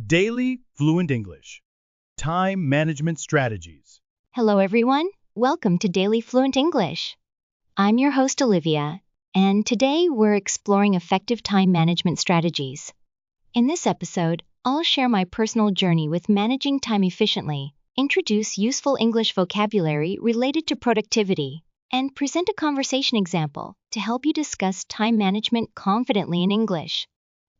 Daily Fluent English. Time Management Strategies. Hello, everyone. Welcome to Daily Fluent English. I'm your host, Olivia, and today we're exploring effective time management strategies. In this episode, I'll share my personal journey with managing time efficiently, introduce useful English vocabulary related to productivity, and present a conversation example to help you discuss time management confidently in English.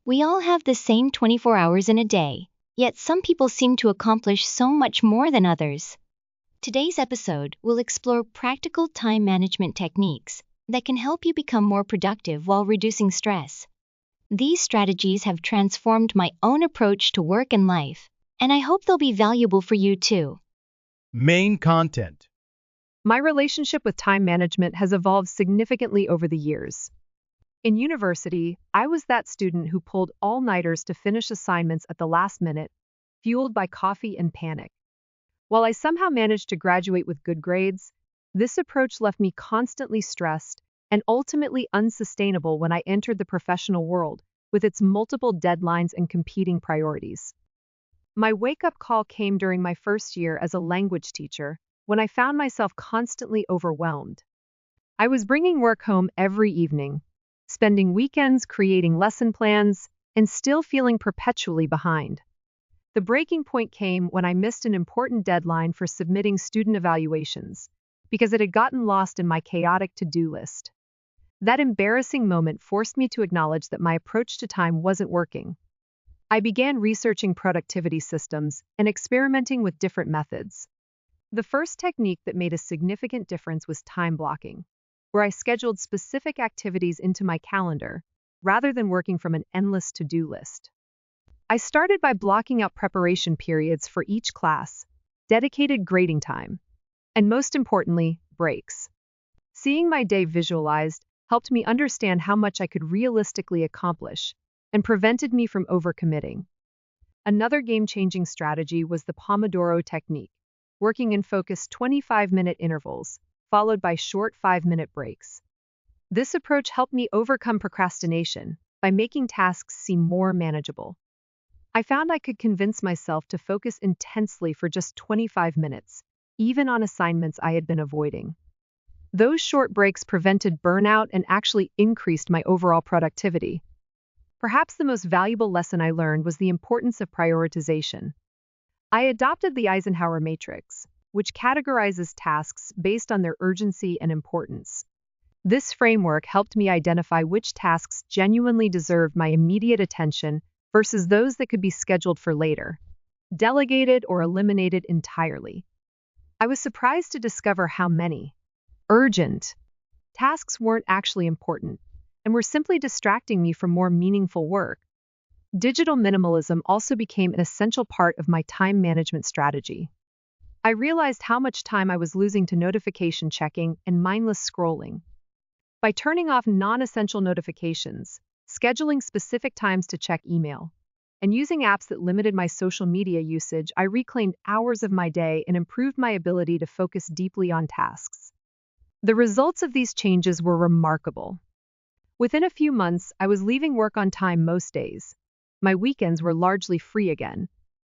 We all have the same 24 hours in a day, yet some people seem to accomplish so much more than others. Today's episode will explore practical time management techniques that can help you become more productive while reducing stress. These strategies have transformed my own approach to work and life, and I hope they'll be valuable for you too. Main content. My relationship with time management has evolved significantly over the years. In university, I was that student who pulled all-nighters to finish assignments at the last minute, fueled by coffee and panic. While I somehow managed to graduate with good grades, this approach left me constantly stressed and ultimately unsustainable when I entered the professional world with its multiple deadlines and competing priorities. My wake-up call came during my first year as a language teacher, when I found myself constantly overwhelmed. I was bringing work home every evening, spending weekends creating lesson plans, and still feeling perpetually behind. The breaking point came when I missed an important deadline for submitting student evaluations, because it had gotten lost in my chaotic to-do list. That embarrassing moment forced me to acknowledge that my approach to time wasn't working. I began researching productivity systems and experimenting with different methods. The first technique that made a significant difference was time blocking, where I scheduled specific activities into my calendar, rather than working from an endless to-do list. I started by blocking out preparation periods for each class, dedicated grading time, and most importantly, breaks. Seeing my day visualized helped me understand how much I could realistically accomplish and prevented me from overcommitting. Another game-changing strategy was the Pomodoro technique, working in focused 25-minute intervals, followed by short 5-minute breaks. This approach helped me overcome procrastination by making tasks seem more manageable. I found I could convince myself to focus intensely for just 25 minutes, even on assignments I had been avoiding. Those short breaks prevented burnout and actually increased my overall productivity. Perhaps the most valuable lesson I learned was the importance of prioritization. I adopted the Eisenhower matrix, which categorizes tasks based on their urgency and importance. This framework helped me identify which tasks genuinely deserved my immediate attention versus those that could be scheduled for later, delegated or eliminated entirely. I was surprised to discover how many urgent tasks weren't actually important and were simply distracting me from more meaningful work. Digital minimalism also became an essential part of my time management strategy. I realized how much time I was losing to notification checking and mindless scrolling. By turning off non-essential notifications, scheduling specific times to check email, and using apps that limited my social media usage, I reclaimed hours of my day and improved my ability to focus deeply on tasks. The results of these changes were remarkable. Within a few months, I was leaving work on time most days. My weekends were largely free again,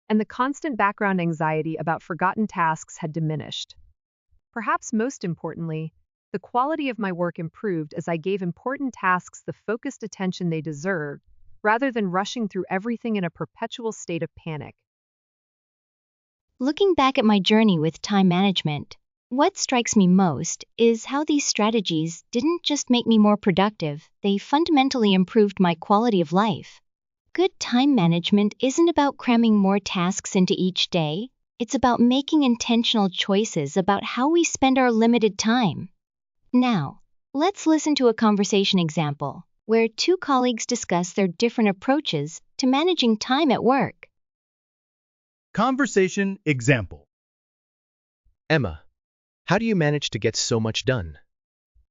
and the constant background anxiety about forgotten tasks had diminished. Perhaps most importantly, the quality of my work improved as I gave important tasks the focused attention they deserved, rather than rushing through everything in a perpetual state of panic. Looking back at my journey with time management, what strikes me most is how these strategies didn't just make me more productive, they fundamentally improved my quality of life. Good time management isn't about cramming more tasks into each day, it's about making intentional choices about how we spend our limited time. Now, let's listen to a conversation example where two colleagues discuss their different approaches to managing time at work. Conversation example. Emma, how do you manage to get so much done?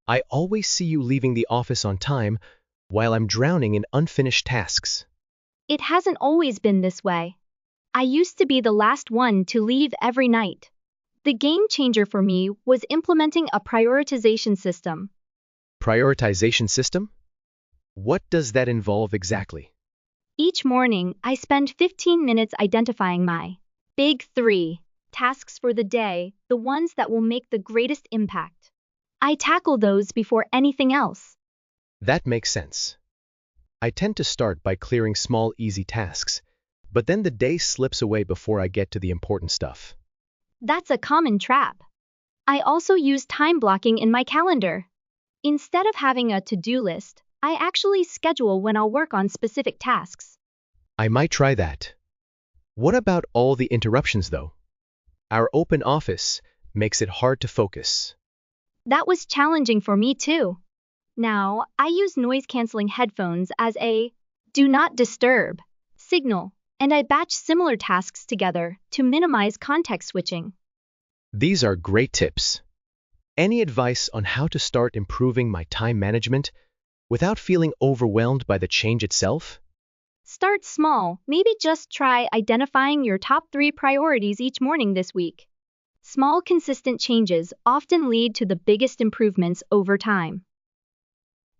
I always see you leaving the office on time while I'm drowning in unfinished tasks. It hasn't always been this way. I used to be the last one to leave every night. The game changer for me was implementing a prioritization system. Prioritization system? What does that involve exactly? Each morning, I spend 15 minutes identifying my big three tasks for the day, the ones that will make the greatest impact. I tackle those before anything else. That makes sense. I tend to start by clearing small, easy tasks, but then the day slips away before I get to the important stuff. That's a common trap. I also use time blocking in my calendar. Instead of having a to-do list, I actually schedule when I'll work on specific tasks. I might try that. What about all the interruptions, though? Our open office makes it hard to focus. That was challenging for me too. Now, I use noise-canceling headphones as a do not disturb signal, and I batch similar tasks together to minimize context switching. These are great tips. Any advice on how to start improving my time management without feeling overwhelmed by the change itself? Start small, maybe just try identifying your top 3 priorities each morning this week. Small, consistent changes often lead to the biggest improvements over time.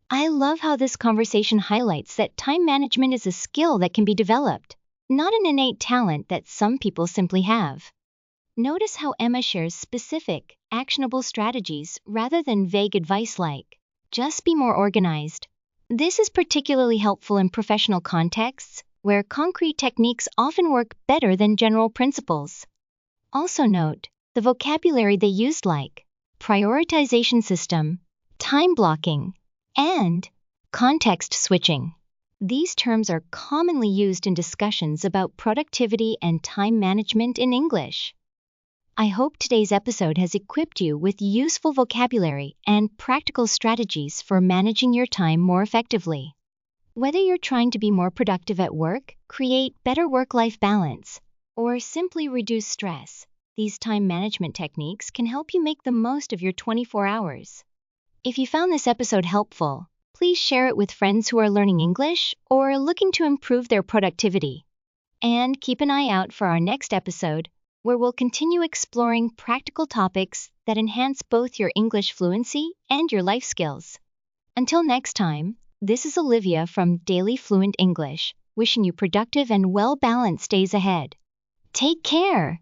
I love how this conversation highlights that time management is a skill that can be developed, not an innate talent that some people simply have. Notice how Emma shares specific, actionable strategies rather than vague advice like, just be more organized. This is particularly helpful in professional contexts, where concrete techniques often work better than general principles. Also note the vocabulary they used like prioritization system, time blocking, and context switching. These terms are commonly used in discussions about productivity and time management in English. I hope today's episode has equipped you with useful vocabulary and practical strategies for managing your time more effectively. Whether you're trying to be more productive at work, create better work-life balance, or simply reduce stress, these time management techniques can help you make the most of your 24 hours. If you found this episode helpful, please share it with friends who are learning English or looking to improve their productivity. And keep an eye out for our next episode, where we'll continue exploring practical topics that enhance both your English fluency and your life skills. Until next time, this is Olivia from Daily Fluent English, wishing you productive and well-balanced days ahead. Take care!